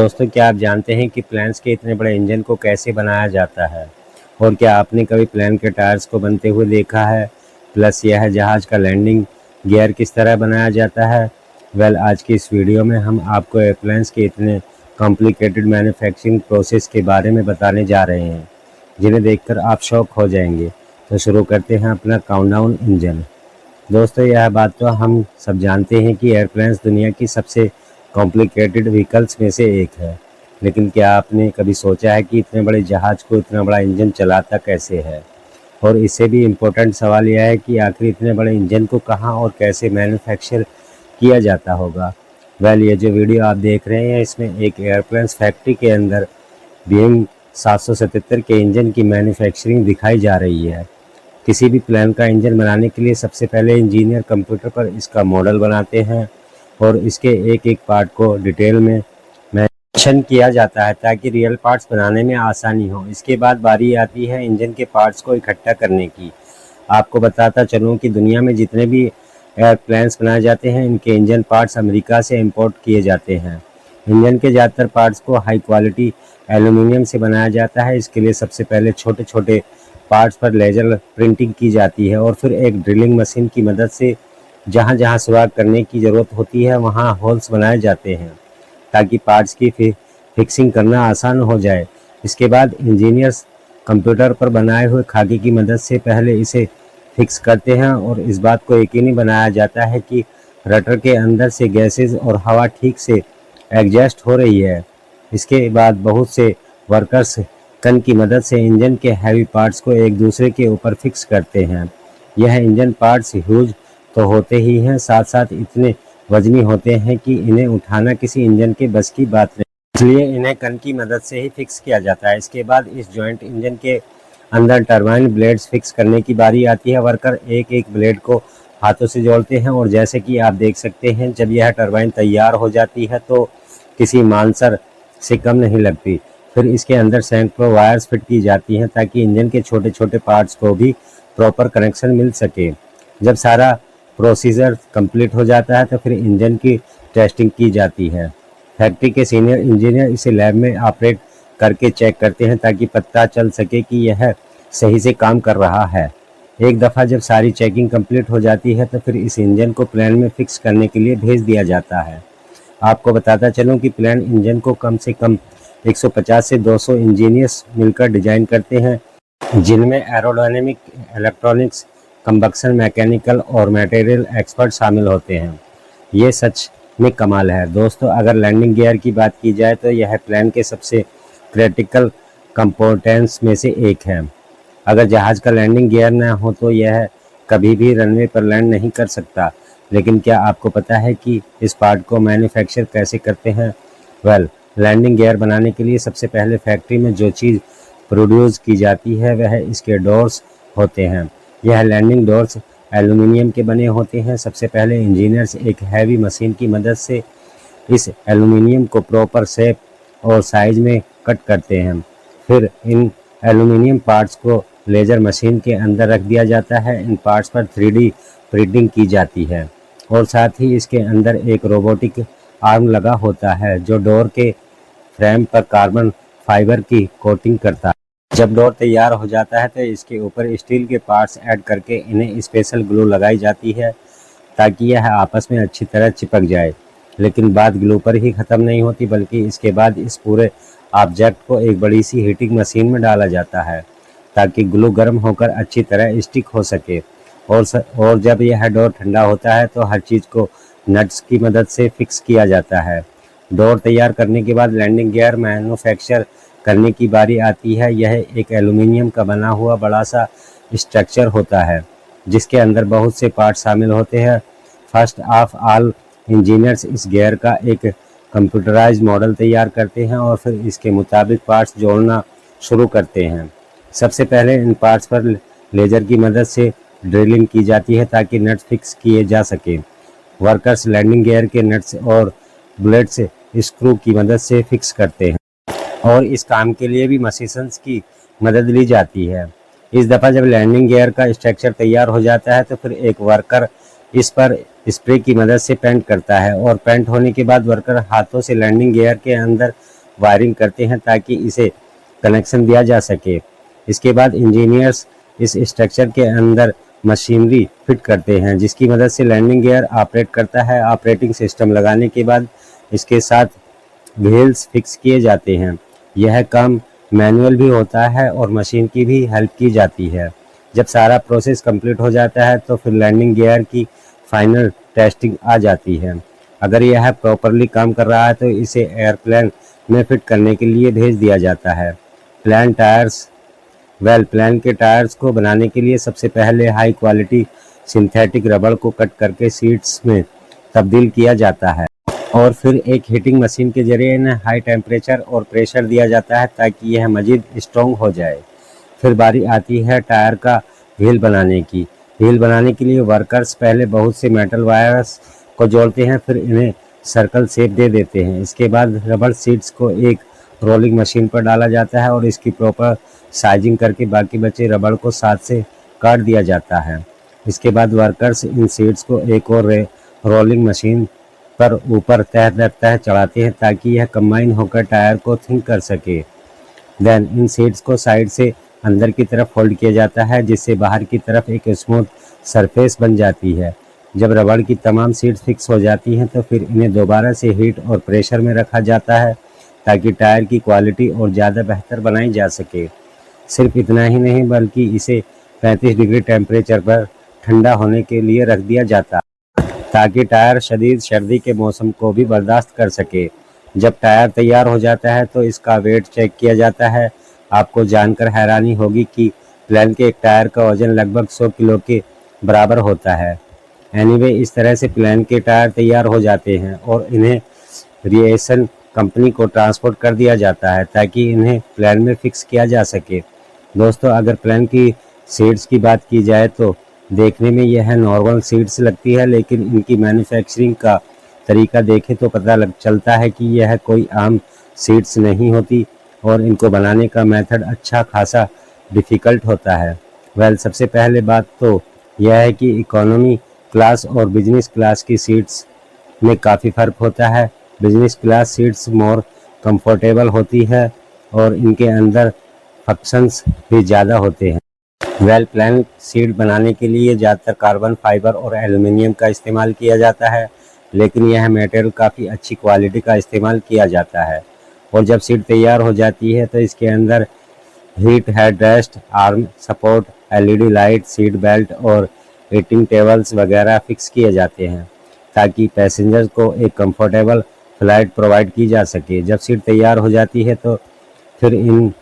दोस्तों, क्या आप जानते हैं कि प्लेन्स के इतने बड़े इंजन को कैसे बनाया जाता है? और क्या आपने कभी प्लेन के टायर्स को बनते हुए देखा है? प्लस यह जहाज़ का लैंडिंग गियर किस तरह बनाया जाता है? आज की इस वीडियो में हम आपको एयरप्लेन्स के इतने कॉम्प्लिकेटेड मैन्युफैक्चरिंग प्रोसेस के बारे में बताने जा रहे हैं, जिन्हें देखकर आप शॉक हो जाएंगे। तो शुरू करते हैं अपना काउंटडाउन इंजन। दोस्तों, यह बात तो हम सब जानते हैं कि एयरप्लेन्स दुनिया की सबसे कॉम्प्लिकेटेड व्हीकल्स में से एक है, लेकिन क्या आपने कभी सोचा है कि इतने बड़े जहाज़ को इतना बड़ा इंजन चलाता कैसे है? और इससे भी इम्पोर्टेंट सवाल यह है कि आखिर इतने बड़े इंजन को कहाँ और कैसे मैन्युफैक्चर किया जाता होगा। ये जो वीडियो आप देख रहे हैं, इसमें एक एयरप्लेन्स फैक्ट्री के अंदर बोइंग 777 के इंजन की मैन्युफैक्चरिंग दिखाई जा रही है। किसी भी प्लेन का इंजन बनाने के लिए सबसे पहले इंजीनियर कंप्यूटर पर इसका मॉडल बनाते हैं और इसके एक एक पार्ट को डिटेल में मेंशन किया जाता है ताकि रियल पार्ट्स बनाने में आसानी हो। इसके बाद बारी आती है इंजन के पार्ट्स को इकट्ठा करने की। आपको बताता चलूँ कि दुनिया में जितने भी एयरप्लेन्स बनाए जाते हैं, इनके इंजन पार्ट्स अमेरिका से इंपोर्ट किए जाते हैं। इंजन के ज़्यादातर पार्ट्स को हाई क्वालिटी एल्यूमिनियम से बनाया जाता है। इसके लिए सबसे पहले छोटे छोटे पार्ट्स पर लेजर प्रिंटिंग की जाती है और फिर एक ड्रिलिंग मशीन की मदद से जहां जहां सुराख करने की ज़रूरत होती है वहां होल्स बनाए जाते हैं ताकि पार्ट्स की फिक्सिंग करना आसान हो जाए। इसके बाद इंजीनियर्स कंप्यूटर पर बनाए हुए खाके की मदद से पहले इसे फिक्स करते हैं और इस बात को यकीनी बनाया जाता है कि रटर के अंदर से गैसेज और हवा ठीक से एडजस्ट हो रही है। इसके बाद बहुत से वर्कर्स कन की मदद से इंजन के हैवी पार्ट्स को एक दूसरे के ऊपर फिक्स करते हैं। यह इंजन पार्ट्स ह्यूज तो होते ही हैं, साथ साथ इतने वजनी होते हैं कि इन्हें उठाना किसी इंजन के बस की बात नहीं, इसलिए इन्हें कन की मदद से ही फिक्स किया जाता है। इसके बाद इस जॉइंट इंजन के अंदर टरबाइन ब्लेड्स फिक्स करने की बारी आती है। वर्कर एक एक ब्लेड को हाथों से जोड़ते हैं और जैसे कि आप देख सकते हैं, जब यह टरबाइन तैयार हो जाती है तो किसी मानसर से कम नहीं लगती। फिर इसके अंदर सैकड़ों वायर्स फिट की जाती हैं ताकि इंजन के छोटे छोटे पार्ट्स को भी प्रॉपर कनेक्शन मिल सके। जब सारा प्रोसीजर कंप्लीट हो जाता है तो फिर इंजन की टेस्टिंग की जाती है। फैक्ट्री के सीनियर इंजीनियर इसे लैब में ऑपरेट करके चेक करते हैं ताकि पता चल सके कि यह सही से काम कर रहा है। एक दफ़ा जब सारी चेकिंग कंप्लीट हो जाती है तो फिर इस इंजन को प्लेन में फिक्स करने के लिए भेज दिया जाता है। आपको बताता चलूँ कि प्लेन इंजन को कम से कम 150 से 200 इंजीनियर्स मिलकर डिजाइन करते हैं, जिनमें एरोडायनेमिक, इलेक्ट्रॉनिक्स, कंबक्शन मैकेनिकल और मटेरियल एक्सपर्ट शामिल होते हैं। ये सच में कमाल है। दोस्तों, अगर लैंडिंग गियर की बात की जाए तो यह प्लेन के सबसे क्रिटिकल कंपोनेंट्स में से एक है। अगर जहाज़ का लैंडिंग गियर न हो तो यह कभी भी रनवे पर लैंड नहीं कर सकता। लेकिन क्या आपको पता है कि इस पार्ट को मैन्युफैक्चर कैसे करते हैं? लैंडिंग गियर बनाने के लिए सबसे पहले फैक्ट्री में जो चीज़ प्रोड्यूस की जाती है वह इसके डोर्स होते हैं। यह लैंडिंग डोर्स एल्यूमिनियम के बने होते हैं। सबसे पहले इंजीनियर्स एक हैवी मशीन की मदद से इस एल्यूमिनियम को प्रॉपर शेप और साइज में कट करते हैं। फिर इन एल्यूमिनियम पार्ट्स को लेजर मशीन के अंदर रख दिया जाता है। इन पार्ट्स पर 3D प्रिंटिंग की जाती है और साथ ही इसके अंदर एक रोबोटिक आर्म लगा होता है जो डोर के फ्रेम पर कार्बन फाइबर की कोटिंग करता है। जब डोर तैयार हो जाता है तो इसके ऊपर स्टील के पार्ट्स ऐड करके इन्हें स्पेशल ग्लू लगाई जाती है ताकि यह आपस में अच्छी तरह चिपक जाए। लेकिन बात ग्लू पर ही ख़त्म नहीं होती, बल्कि इसके बाद इस पूरे ऑब्जेक्ट को एक बड़ी सी हीटिंग मशीन में डाला जाता है ताकि ग्लू गर्म होकर अच्छी तरह स्टिक हो सके। और जब यह डोर ठंडा होता है तो हर चीज़ को नट्स की मदद से फिक्स किया जाता है। डोर तैयार करने के बाद लैंडिंग गियर मैन्युफैक्चर करने की बारी आती है। यह एक एल्यूमिनियम का बना हुआ बड़ा सा स्ट्रक्चर होता है जिसके अंदर बहुत से पार्ट शामिल होते हैं। फर्स्ट ऑफ ऑल, इंजीनियर्स इस गियर का एक कंप्यूटराइज्ड मॉडल तैयार करते हैं और फिर इसके मुताबिक पार्ट्स जोड़ना शुरू करते हैं। सबसे पहले इन पार्ट्स पर लेजर की मदद से ड्रिलिंग की जाती है ताकि नट्स फिक्स किए जा सके। वर्कर्स लैंडिंग गियर के नट्स और बुलेट्स स्क्रू की मदद से फिक्स करते हैं और इस काम के लिए भी मशीन्स की मदद ली जाती है। इस दफ़ा जब लैंडिंग गियर का स्ट्रक्चर तैयार हो जाता है तो फिर एक वर्कर इस पर स्प्रे की मदद से पेंट करता है और पेंट होने के बाद वर्कर हाथों से लैंडिंग गियर के अंदर वायरिंग करते हैं ताकि इसे कनेक्शन दिया जा सके। इसके बाद इंजीनियर्स इस स्ट्रक्चर के अंदर मशीनरी फिट करते हैं जिसकी मदद से लैंडिंग गियर ऑपरेट करता है। ऑपरेटिंग सिस्टम लगाने के बाद इसके साथ व्हील्स फिक्स किए जाते हैं। यह काम मैनुअल भी होता है और मशीन की भी हेल्प की जाती है। जब सारा प्रोसेस कंप्लीट हो जाता है तो फिर लैंडिंग गियर की फाइनल टेस्टिंग आ जाती है। अगर यह प्रॉपरली काम कर रहा है तो इसे एयरप्लेन में फिट करने के लिए भेज दिया जाता है। प्लेन टायर्स प्लेन के टायर्स को बनाने के लिए सबसे पहले हाई क्वालिटी सिंथेटिक रबड़ को कट करके सीट्स में तब्दील किया जाता है और फिर एक हीटिंग मशीन के जरिए इन्हें हाई टेम्परेचर और प्रेशर दिया जाता है ताकि यह मज़ीद स्ट्रॉन्ग हो जाए। फिर बारी आती है टायर का व्हील बनाने की। व्हील बनाने के लिए वर्कर्स पहले बहुत से मेटल वायर्स को जोड़ते हैं, फिर इन्हें सर्कल शेप दे देते हैं। इसके बाद रबड़ सीट्स को एक रोलिंग मशीन पर डाला जाता है और इसकी प्रॉपर साइजिंग करके बाकी बचे रबड़ को साथ से काट दिया जाता है। इसके बाद वर्कर्स इन सीट्स को एक और रोलिंग मशीन पर ऊपर तह दर तह चढ़ाते हैं ताकि यह कंबाइन होकर टायर को थिक कर सके। देन इन सीट्स को साइड से अंदर की तरफ फोल्ड किया जाता है जिससे बाहर की तरफ एक स्मूथ सरफेस बन जाती है। जब रबड़ की तमाम सीट्स फिक्स हो जाती हैं तो फिर इन्हें दोबारा से हीट और प्रेशर में रखा जाता है ताकि टायर की क्वालिटी और ज़्यादा बेहतर बनाई जा सके। सिर्फ इतना ही नहीं बल्कि इसे 35 डिग्री टेम्परेचर पर ठंडा होने के लिए रख दिया जाता है ताकि टायर शदीद सर्दी के मौसम को भी बर्दाश्त कर सके। जब टायर तैयार हो जाता है तो इसका वेट चेक किया जाता है। आपको जानकर हैरानी होगी कि प्लेन के एक टायर का वजन लगभग 100 किलो के बराबर होता है। एनीवे इस तरह से प्लेन के टायर तैयार हो जाते हैं और इन्हें एविएशन कंपनी को ट्रांसपोर्ट कर दिया जाता है ताकि इन्हें प्लेन में फिक्स किया जा सके। दोस्तों, अगर प्लेन की सीट्स की बात की जाए तो देखने में यह नॉर्मल सीट्स लगती है, लेकिन इनकी मैन्युफैक्चरिंग का तरीका देखें तो पता चलता है कि यह कोई आम सीट्स नहीं होती और इनको बनाने का मेथड अच्छा खासा डिफ़िकल्ट होता है। सबसे पहले बात तो यह है कि इकोनॉमी क्लास और बिजनेस क्लास की सीट्स में काफ़ी फ़र्क होता है। Business class seats more comfortable होती है और इनके अंदर फंक्शंस भी ज़्यादा होते हैं। प्लेन सीट बनाने के लिए ज़्यादातर कार्बन फाइबर और एल्युमिनियम का इस्तेमाल किया जाता है, लेकिन यह मटेरियल काफ़ी अच्छी क्वालिटी का इस्तेमाल किया जाता है। और जब सीट तैयार हो जाती है तो इसके अंदर heat headrest, arm support, LED light, seat belt और ईटिंग टेबल्स वगैरह फिक्स किए जाते हैं ताकि पैसेंजर्स को एक कंफर्टेबल फ्लाइट प्रोवाइड की जा सके। जब सीट तैयार हो जाती है तो फिर इन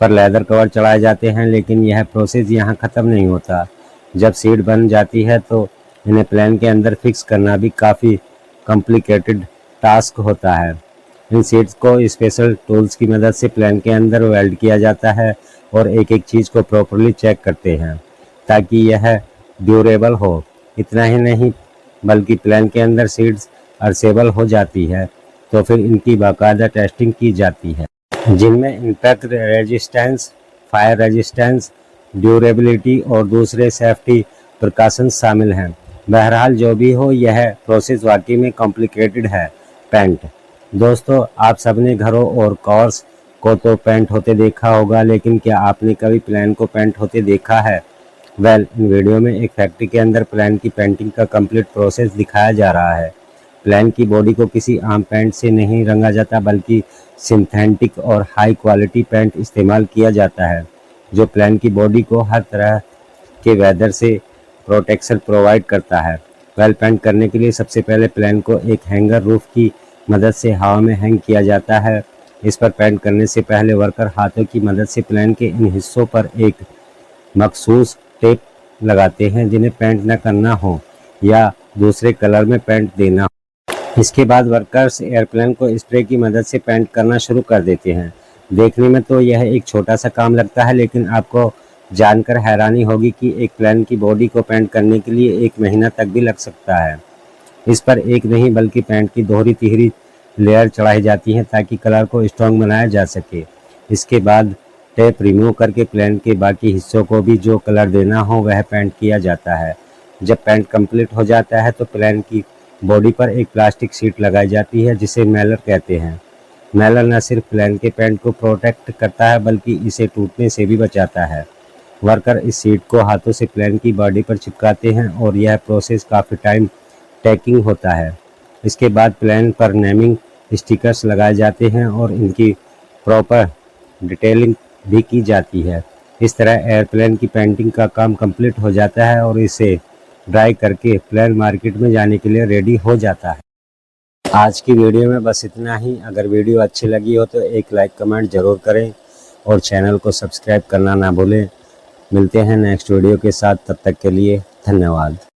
पर लेदर कवर चढ़ाए जाते हैं, लेकिन यह प्रोसेस यहाँ ख़त्म नहीं होता। जब सीट बन जाती है तो इन्हें प्लेन के अंदर फिक्स करना भी काफ़ी कॉम्प्लिकेटेड टास्क होता है। इन सीट्स को स्पेशल टूल्स की मदद से प्लेन के अंदर वेल्ड किया जाता है और एक एक चीज़ को प्रॉपर्ली चेक करते हैं ताकि यह ड्यूरेबल हो। इतना ही नहीं बल्कि प्लेन के अंदर सीट्स अर्सेबल हो जाती है तो फिर इनकी बाकायदा टेस्टिंग की जाती है जिनमें impact resistance, fire resistance, durability और दूसरे सेफ्टी प्रिकॉशंस शामिल हैं। बहरहाल जो भी हो, यह प्रोसेस वाकई में कॉम्प्लिकेटेड है। पेंट दोस्तों, आप सबने घरों और कार्स को तो पेंट होते देखा होगा, लेकिन क्या आपने कभी प्लेन को पेंट होते देखा है? इन वीडियो में एक फैक्ट्री के अंदर प्लेन की पेंटिंग का कंप्लीट प्रोसेस दिखाया जा रहा है। प्लेन की बॉडी को किसी आम पेंट से नहीं रंगा जाता बल्कि सिंथेटिक और हाई क्वालिटी पेंट इस्तेमाल किया जाता है जो प्लेन की बॉडी को हर तरह के वेदर से प्रोटेक्शन प्रोवाइड करता है। पेंट करने के लिए सबसे पहले प्लेन को एक हैंगर रूफ की मदद से हवा में हैंग किया जाता है। इस पर पेंट करने से पहले वर्कर हाथों की मदद से प्लेन के इन हिस्सों पर एक मखसूस टेप लगाते हैं जिन्हें पेंट न करना हो या दूसरे कलर में पेंट देना हो। इसके बाद वर्कर्स एयरप्लेन को स्प्रे की मदद से पेंट करना शुरू कर देते हैं। देखने में तो यह एक छोटा सा काम लगता है, लेकिन आपको जानकर हैरानी होगी कि एक प्लेन की बॉडी को पेंट करने के लिए 1 महीना तक भी लग सकता है। इस पर एक नहीं बल्कि पेंट की दोहरी तिहरी लेयर चढ़ाई जाती है ताकि कलर को स्ट्रॉन्ग बनाया जा सके। इसके बाद टेप रिमूव करके प्लेन के बाकी हिस्सों को भी जो कलर देना हो वह पेंट किया जाता है। जब पेंट कंप्लीट हो जाता है तो प्लेन की बॉडी पर एक प्लास्टिक शीट लगाई जाती है जिसे मेलर कहते हैं। मेलर न सिर्फ प्लेन के पेंट को प्रोटेक्ट करता है बल्कि इसे टूटने से भी बचाता है। वर्कर इस शीट को हाथों से प्लेन की बॉडी पर चिपकाते हैं और यह प्रोसेस काफ़ी टाइम टेकिंग होता है। इसके बाद प्लेन पर नेमिंग स्टिकर्स लगाए जाते हैं और इनकी प्रॉपर डिटेलिंग भी की जाती है। इस तरह एयरप्लेन की पेंटिंग का काम कंप्लीट हो जाता है और इसे ड्राई करके प्लेन मार्केट में जाने के लिए रेडी हो जाता है। आज की वीडियो में बस इतना ही। अगर वीडियो अच्छी लगी हो तो एक लाइक कमेंट ज़रूर करें और चैनल को सब्सक्राइब करना ना भूलें। मिलते हैं नेक्स्ट वीडियो के साथ, तब तक के लिए धन्यवाद।